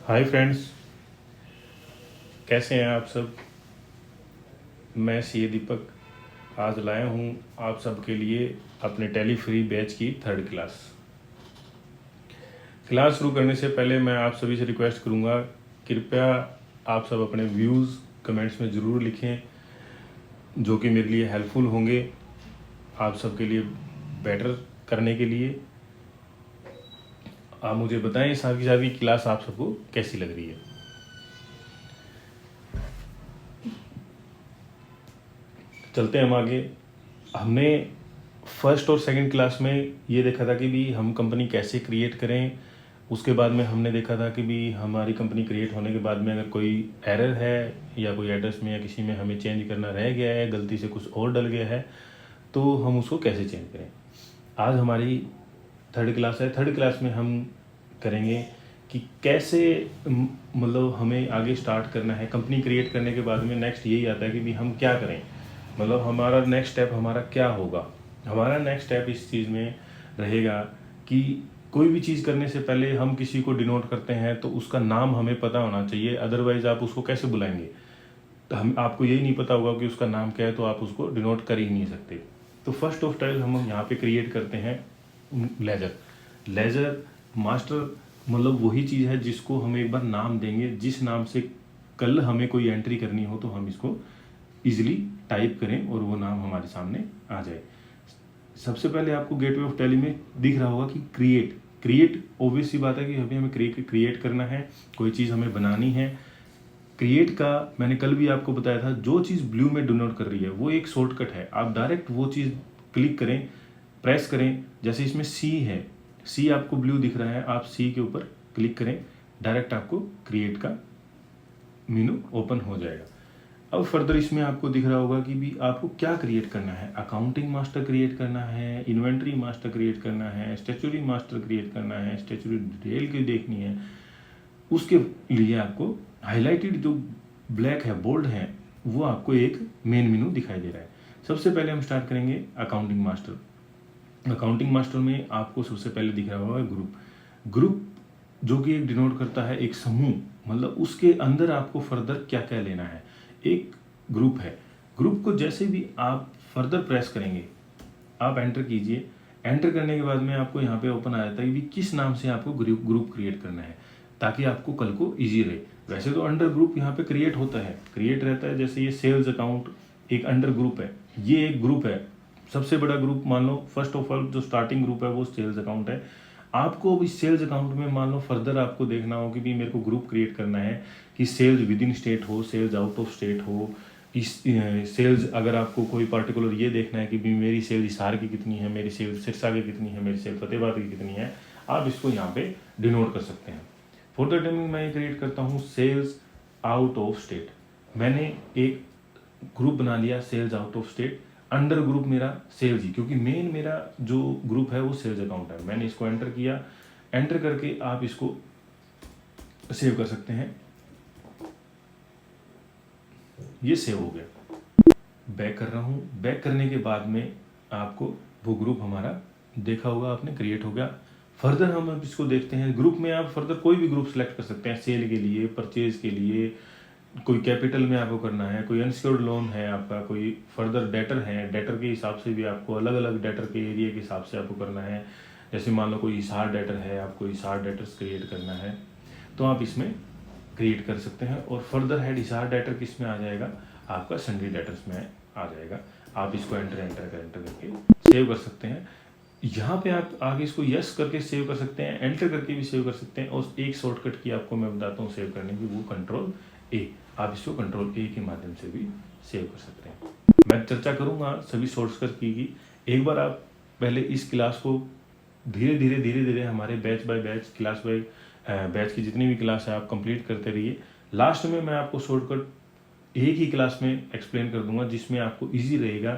Hi friends, कैसे हैं आप सब। मैं सी दीपक आज लाया हूँ आप सबके लिए अपने टेली फ्री बैच की 3rd क्लास शुरू करने से पहले मैं आप सभी से रिक्वेस्ट करूँगा, कृपया आप सब अपने व्यूज़ कमेंट्स में ज़रूर लिखें, जो कि मेरे लिए हेल्पफुल होंगे आप सबके लिए बेटर करने के लिए। आप मुझे बताएं सारी क्लास आप सबको कैसी लग रही है। चलते हैं हम आगे। हमने फर्स्ट और सेकंड क्लास में ये देखा था कि भी हम कंपनी कैसे क्रिएट करें। उसके बाद में हमने देखा था कि भी हमारी कंपनी क्रिएट होने के बाद में अगर कोई एरर है या कोई एड्रेस में या किसी में हमें चेंज करना रह गया है, गलती से कुछ और डल गया है, तो हम उसको कैसे चेंज करें। आज हमारी 3rd क्लास है। 3rd क्लास में हम करेंगे कि कैसे मतलब हमें आगे स्टार्ट करना है। कंपनी क्रिएट करने के बाद में नेक्स्ट यही आता है कि भी हम क्या करें, मतलब हमारा नेक्स्ट स्टेप हमारा क्या होगा। हमारा नेक्स्ट स्टेप इस चीज़ में रहेगा कि कोई भी चीज़ करने से पहले हम किसी को डिनोट करते हैं तो उसका नाम हमें पता होना चाहिए, अदरवाइज़ आप उसको कैसे बुलाएंगे। तो हम आपको यही नहीं पता होगा कि उसका नाम क्या है, तो आप उसको डिनोट कर ही नहीं सकते। तो फर्स्ट ऑफ टाइल हम यहाँ पे क्रिएट करते हैं लेजर मास्टर, मतलब वही चीज़ है जिसको हम एक बार नाम देंगे, जिस नाम से कल हमें कोई एंट्री करनी हो तो हम इसको इजीली टाइप करें और वो नाम हमारे सामने आ जाए। सबसे पहले आपको गेटवे ऑफ टैली में दिख रहा होगा कि क्रिएट ऑब्वियस सी बात है कि अभी हमें क्रिएट करना है, कोई चीज़ हमें बनानी है। क्रिएट का मैंने कल भी आपको बताया था, जो चीज़ ब्लू में डिनोट कर रही है वो एक शॉर्टकट है। आप डायरेक्ट वो चीज़ क्लिक करें, प्रेस करें। जैसे इसमें सी है, सी आपको ब्लू दिख रहा है, आप सी के ऊपर क्लिक करें, डायरेक्ट आपको क्रिएट का मेनू ओपन हो जाएगा। अब फर्दर इसमें आपको दिख रहा होगा कि भी आपको क्या क्रिएट करना है। अकाउंटिंग मास्टर क्रिएट करना है, इन्वेंट्री मास्टर क्रिएट करना है, स्टैट्यूटरी मास्टर क्रिएट करना है, स्टैट्यूटरी डिटेल की देखनी है। उसके लिए आपको हाईलाइटेड जो ब्लैक है, बोल्ड है, वो आपको एक मेन मेनू दिखाई दे रहा है। सबसे पहले हम स्टार्ट करेंगे अकाउंटिंग मास्टर। अकाउंटिंग मास्टर में आपको सबसे पहले दिख रहा होगा ग्रुप जो कि एक डिनोट करता है एक समूह, मतलब उसके अंदर आपको फर्दर क्या क्या लेना है। एक ग्रुप है, ग्रुप को जैसे भी आप फर्दर प्रेस करेंगे, आप एंटर कीजिए। एंटर करने के बाद में आपको यहाँ पे ओपन आ जाता है कि किस नाम से आपको ग्रुप क्रिएट करना है, ताकि आपको कल को इजी रहे। वैसे तो अंडर ग्रुप यहाँ पे क्रिएट होता है, क्रिएट रहता है। जैसे ये सेल्स अकाउंट एक अंडर ग्रुप है, ये एक ग्रुप है, सबसे बड़ा ग्रुप मान लो। फर्स्ट ऑफ ऑल जो स्टार्टिंग ग्रुप है वो सेल्स अकाउंट है। आपको अभी सेल्स अकाउंट में मान लो फर्दर आपको देखना हो कि भी मेरे को ग्रुप क्रिएट करना है कि सेल्स विद इन स्टेट हो, सेल्स आउट ऑफ स्टेट हो। इस सेल्स अगर आपको कोई पर्टिकुलर ये देखना है कि भी मेरी सेल हिसार की कितनी है, मेरी सेल सिरसा की कितनी है, मेरी सेल फतेहाबाद की कितनी है, आप इसको यहाँ पे डिनोट कर सकते हैं। फॉर द टाइमिंग मैं क्रिएट करता हूँ सेल्स आउट ऑफ स्टेट। मैंने एक ग्रुप बना लिया sales out of state, under group मेरा सेल्स ही, क्योंकि मेन मेरा जो ग्रुप है वो सेल्स अकाउंट है। मैंने इसको एंटर किया, एंटर करके आप इसको सेव कर सकते हैं। ये सेव हो गया। बैक कर रहा हूँ। बैक करने के बाद में आपको वो ग्रुप हमारा देखा होगा आपने, क्रिएट हो गया। फर्दर हम अब इसको देखते हैं। ग्रुप में आप फर्दर कोई भी ग्रुप सेलेक्ट कर सकते हैं, सेल के लिए, परचेज के लिए, कोई कैपिटल में आपको करना है, कोई अनसिक्योर्ड लोन है आपका, कोई फर्दर डेटर है, डेटर के हिसाब से भी आपको अलग अलग डेटर के एरिया के हिसाब से आपको करना है। जैसे मान लो कोई हिसार डेटर है, आपको हिसार डेटर्स क्रिएट करना है तो आप इसमें क्रिएट कर सकते हैं। और फर्दर हेड हिसार डेटर किस में आ जाएगा, आपका सन्ड्री डेटर्स में आ जाएगा। आप इसको एंटर करके सेव कर सकते हैं। यहाँ पे आप आगे इसको यस करके सेव कर सकते हैं, एंटर करके भी सेव कर सकते हैं। और एक शॉर्टकट की आपको मैं बताता हूँ सेव करने की, वो कंट्रोल ए। आप इसको कंट्रोल ए के माध्यम से भी सेव कर सकते हैं। मैं चर्चा करूँगा सभी शॉर्टकट की। एक बार आप पहले इस क्लास को धीरे धीरे हमारे batch by batch, class by batch की जितनी भी क्लास है आप कंप्लीट करते रहिए। लास्ट में मैं आपको शॉर्टकट एक ही क्लास में एक्सप्लेन कर दूंगा, जिसमें आपको इजी रहेगा,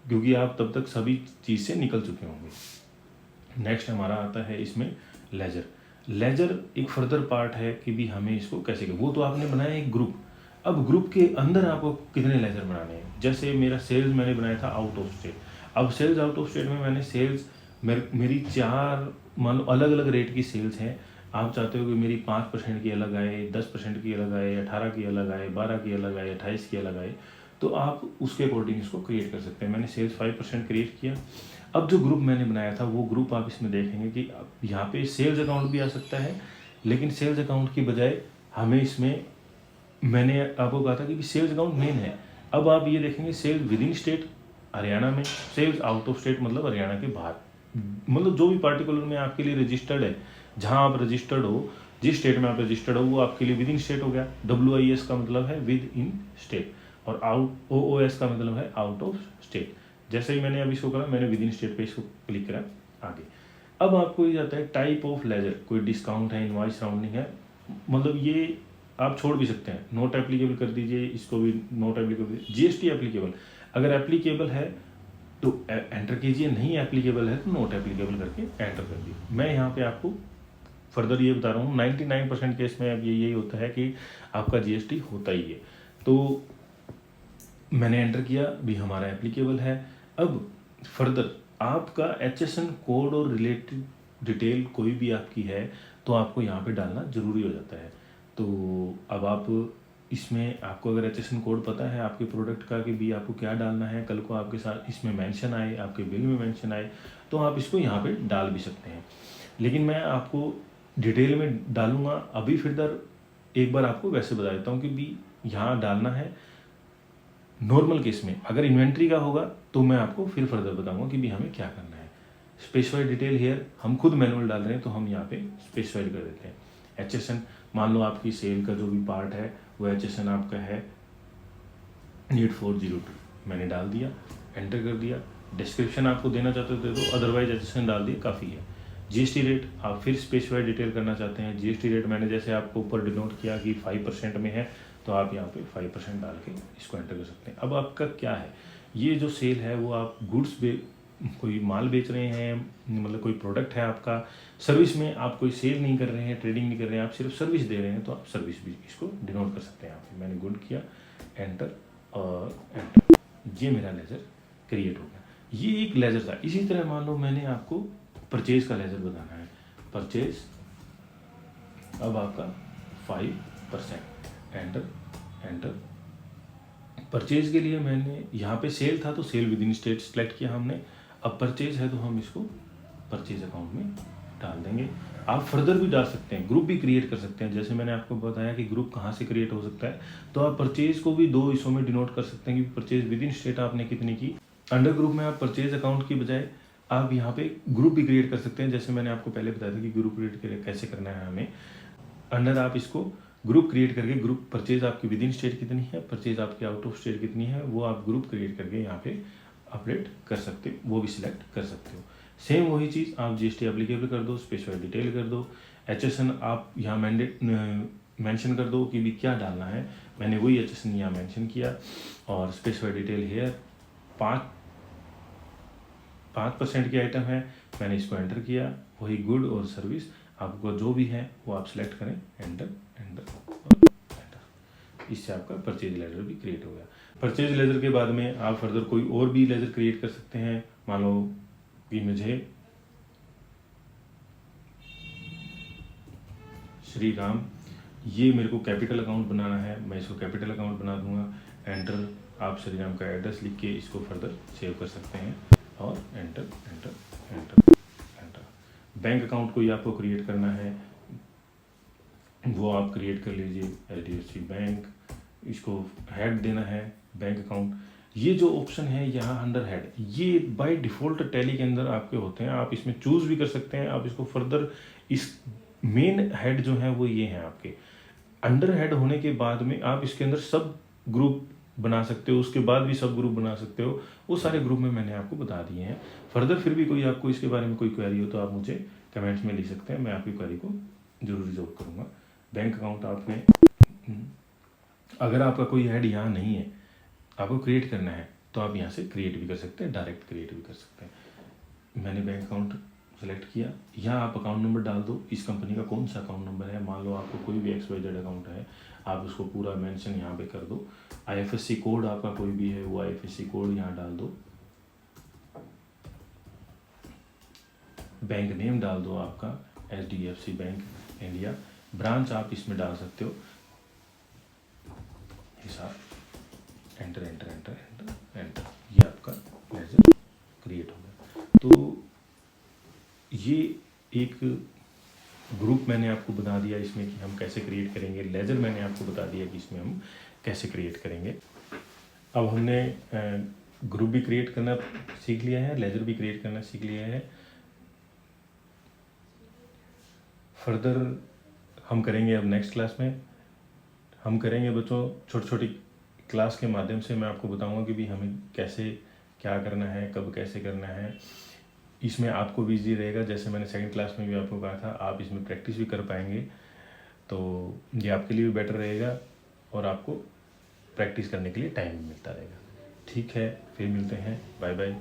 क्योंकि आप तब तक सभी चीज़ से निकल चुके होंगे। नेक्स्ट हमारा आता है इसमें लेजर एक फर्दर पार्ट है कि भी हमें इसको कैसे वो तो आपने बनाया एक ग्रुप। अब ग्रुप के अंदर आपको कितने लेजर बनाने हैं। जैसे मेरा सेल्स मैंने बनाया था आउट ऑफ स्टेट। अब सेल्स आउट ऑफ स्टेट में मैंने सेल्स मेरी 4 मान लो अलग अलग रेट की सेल्स हैं। आप चाहते हो कि मेरी 5% की अलग आए, 10% की अलग आए, 18 की अलग आए, 12 की अलग आए, 28 की अलग आए, तो आप उसके अकॉर्डिंग इसको क्रिएट कर सकते हैं। मैंने सेल्स 5% क्रिएट किया। अब जो ग्रुप मैंने बनाया था वो ग्रुप आप इसमें देखेंगे कि यहाँ पे सेल्स अकाउंट भी आ सकता है, लेकिन सेल्स अकाउंट की बजाय हमें इसमें, मैंने आपको कहा था कि सेल्स अकाउंट मेन है। अब आप ये देखेंगे sales within state Haryana में, सेल्स आउट ऑफ स्टेट मतलब हरियाणा के बाहर, मतलब जो भी पार्टिकुलर में आपके लिए रजिस्टर्ड है, जहाँ आप रजिस्टर्ड हो, जिस स्टेट में आप रजिस्टर्ड हो वो आपके लिए विद इन स्टेट हो गया। WIS का मतलब है विद इन स्टेट, और आउट OOS का मतलब है आउट ऑफ स्टेट। जैसे ही मैंने अभी इसको करा, मैंने विद इन स्टेट पे इसको क्लिक करा आगे। अब आपको ये जाता है टाइप ऑफ लेजर, कोई डिस्काउंट है, इनवॉइस राउंडिंग है, मतलब ये आप छोड़ भी सकते हैं, नोट एप्लीकेबल कर दीजिए, इसको भी नोट एप्लीकेबल। GST एप्लीकेबल, अगर एप्लीकेबल है तो एंटर कीजिए, नहीं एप्लीकेबल है तो नोट एप्लीकेबल करके एंटर कर दिए। मैं यहाँ पे आपको फर्दर ये बता रहा हूँ, 99% केस में अब यही होता है कि आपका GST होता ही है। तो मैंने एंटर किया, भी हमारा एप्लीकेबल है। अब फर्दर आपका HSN कोड और रिलेटेड डिटेल कोई भी आपकी है तो आपको यहाँ पे डालना ज़रूरी हो जाता है। तो अब आप इसमें, आपको अगर HSN कोड पता है आपके प्रोडक्ट का कि भी आपको क्या डालना है, कल को आपके साथ इसमें मेंशन आए, आपके बिल में मेंशन आए, तो आप इसको यहाँ पे डाल भी सकते हैं। लेकिन मैं आपको डिटेल में डालूँगा अभी, फिर एक बार आपको वैसे बता देता हूँ कि भी यहाँ डालना है। नॉर्मल केस में अगर इन्वेंट्री का होगा तो मैं आपको फिर फर्दर बताऊंगा कि भी हमें क्या करना है। स्पेसिफाइड डिटेल हेयर, हम खुद मैनुअल डाल रहे हैं तो हम यहाँ पे स्पेसिफाइड कर देते हैं। HSN, मान लो आपकी सेल का जो भी पार्ट है वो HSN आपका है नीड 402, मैंने डाल दिया, एंटर कर दिया। डिस्क्रिप्शन आपको देना चाहते हो दे दो, अदरवाइज HSN डाल दिए काफ़ी है। GST रेट आप फिर स्पेसिफाइड डिटेल करना चाहते हैं, GST रेट मैंने जैसे आपको ऊपर डिनोट किया कि 5% में है, तो आप यहाँ पे 5% डाल के इसको एंटर कर सकते हैं। अब आपका क्या है, ये जो सेल है वो आप गुड्स कोई माल बेच रहे हैं, मतलब कोई प्रोडक्ट है आपका, सर्विस में आप कोई सेल नहीं कर रहे हैं, ट्रेडिंग नहीं कर रहे हैं, आप सिर्फ सर्विस दे रहे हैं, तो आप सर्विस भी इसको डिनोट कर सकते हैं। यहाँ पे मैंने गुड किया, एंटर और एंटर, ये मेरा लेजर क्रिएट हो गया। ये एक लेजर था। इसी तरह मान लो मैंने आपको परचेज का लेजर बताना है, परचेज, अब आपका 5%, एंटर एंटर। परचेज के लिए मैंने यहाँ पे सेल था तो sale within state select किया हमने। अब परचेज है तो हम इसको परचेज अकाउंट में डाल देंगे। आप फर्दर भी डाल सकते हैं, ग्रुप भी क्रिएट कर सकते हैं। जैसे मैंने आपको बताया कि ग्रुप कहाँ से क्रिएट हो सकता है, तो आप परचेज को भी 2 हिस्सों में डिनोट कर सकते हैं कि परचेज विद इन स्टेट आपने कितनी की। अंडर ग्रुप में आप परचेज अकाउंट की बजाय आप यहाँ पे ग्रुप भी क्रिएट कर सकते हैं। जैसे मैंने आपको पहले बताया था कि ग्रुप क्रिएट कैसे करना है हमें। अंडर आप इसको ग्रुप क्रिएट करके, ग्रुप परचेज आपकी विद इन स्टेट कितनी है, परचेज आपकी आउट ऑफ स्टेट कितनी है, वो आप ग्रुप क्रिएट करके यहाँ पे अपडेट कर सकते हो, वो भी सिलेक्ट कर सकते हो। सेम वही चीज़ आप GST एप्लीकेबल कर दो, स्पेसिफाइड डिटेल कर दो, HSN आप यहाँ मेंशन कर दो कि भी क्या डालना है। मैंने वही HSN यहाँ मेंशन किया, और स्पेसिफाइड डिटेल हेयर 5% की आइटम है, मैंने इसको एंटर किया। वही गुड और सर्विस आपको जो भी है वो आप सिलेक्ट करें, एंटर एंटर और एंटर। इससे आपका परचेज लेजर भी क्रिएट हो गया। परचेज लेजर के बाद में आप फर्दर कोई और भी लेजर क्रिएट कर सकते हैं। मान लो कि मुझे श्री राम, ये मेरे को कैपिटल अकाउंट बनाना है, मैं इसको कैपिटल अकाउंट बना दूंगा, एंटर। आप श्री राम का एड्रेस लिख के इसको फर्दर सेव कर सकते हैं, और enter enter enter enter. Bank account कोई आपको क्रिएट करना है वो आप क्रिएट कर लीजिए, HDFC बैंक, इसको हेड देना है बैंक अकाउंट। ये जो ऑप्शन है यहाँ अंडर हेड, ये बाय डिफ़ॉल्ट टैली के अंदर आपके होते हैं, आप इसमें चूज़ भी कर सकते हैं। आप इसको फर्दर, इस मेन हेड जो है वो ये हैं आपके। अंडर हेड होने के बाद में आप इसके अंदर सब ग्रुप बना सकते हो, उसके बाद भी सब ग्रुप बना सकते हो। वो सारे ग्रुप में मैंने आपको बता दिए हैं। फर्दर फिर भी कोई आपको इसके बारे में कोई क्वेरी हो तो आप मुझे कमेंट्स में लिख सकते हैं, मैं आपकी क्वेरी को जरूर रिजॉल्व करूँगा। बैंक अकाउंट आपने, अगर आपका कोई हेड यहाँ नहीं है, आपको क्रिएट करना है, तो आप यहाँ से क्रिएट भी कर सकते हैं, डायरेक्ट क्रिएट भी कर सकते हैं। मैंने बैंक अकाउंट सेलेक्ट किया, यहाँ आप अकाउंट नंबर डाल दो, इस कंपनी का कौन सा अकाउंट नंबर है। मान लो आपको कोई भी XYZ अकाउंट है, आप उसको पूरा मेंशन यहाँ पे कर दो। IFSC कोड आपका कोई भी है वो IFSC कोड यहाँ डाल दो, बैंक नेम डाल दो आपका HDFC बैंक, इंडिया। ब्रांच आप इसमें डाल सकते हो, Hisar, enter enter enter enter enter, ये आपका लेजर क्रिएट हो गया। तो ये एक ग्रुप मैंने आपको बता दिया इसमें कि हम कैसे क्रिएट करेंगे, लेजर मैंने आपको बता दिया कि इसमें हम कैसे क्रिएट करेंगे। अब हमने ग्रुप भी क्रिएट करना सीख लिया है, लेजर भी क्रिएट करना सीख लिया है। फर्दर हम करेंगे अब नेक्स्ट क्लास में, हम करेंगे बच्चों छोटी छोटी क्लास के माध्यम से मैं आपको बताऊंगा कि भी हमें कैसे क्या करना है, कब कैसे करना है। इसमें आपको भी ईजी रहेगा, जैसे मैंने सेकंड क्लास में भी आपको कहा था, आप इसमें प्रैक्टिस भी कर पाएंगे, तो ये आपके लिए भी बेटर रहेगा और आपको प्रैक्टिस करने के लिए टाइम भी मिलता रहेगा। ठीक है, फिर मिलते हैं, बाय बाय।